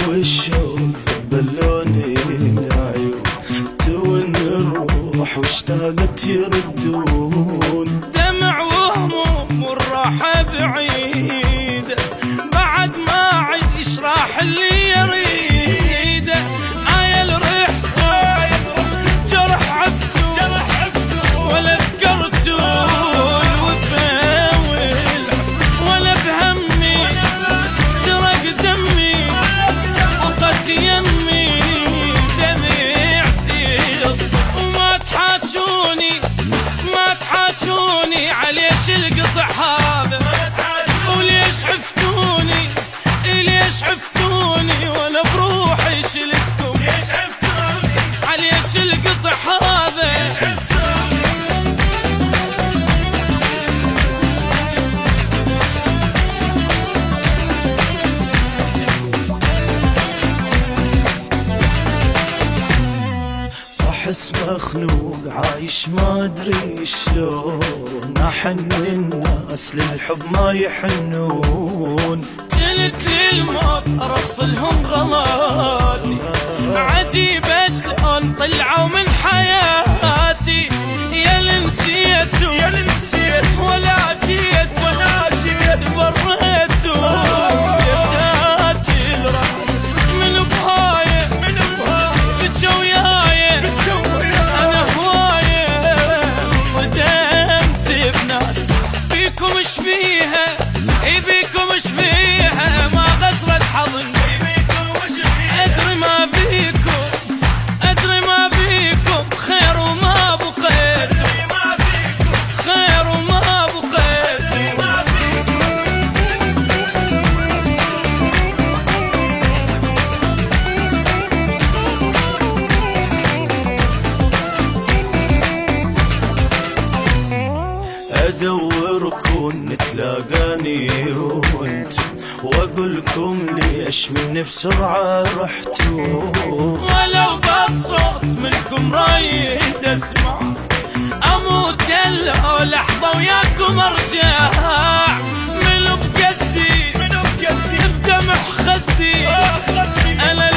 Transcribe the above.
وشو بلوني العيون تو نروح واشتاقت يردون دمع وهموم والراحة بعيدة بعد ما عيش راح اللي يريده عايل ريحته جرح عفته ولا ذكرته الوفا والحب ولا بهمي درق دمي وقت يمي دمعتي وما تحاجوني عليش القطع هذا ليش عفتوني ولا بروحي شلتكم عليش القطع هذا احس مخنوق عايش ما ادري شلون احن الناس للحب ما يحنون جلت للموت ارقص لهم غلاتي عجيب شلون طلعوا من حياتي يا اللي نسيتوا ولا جيت بريتوا يفتاتي الراس من بهايه بتجو وياي انا هوايه صدمت بناس بيكم شبيها بيكم شبيها ما غزرت حضن ادري ما بيكم خير وما بقيت خير وما بقيت ادوركم نتلاقاني وانتم واقولكم ليش مني بسرعه رحتوا ولو بالصوت منكم رايد اسمع اموت لو لحظه وياكم ارجع من بقدي بدمع خدي انا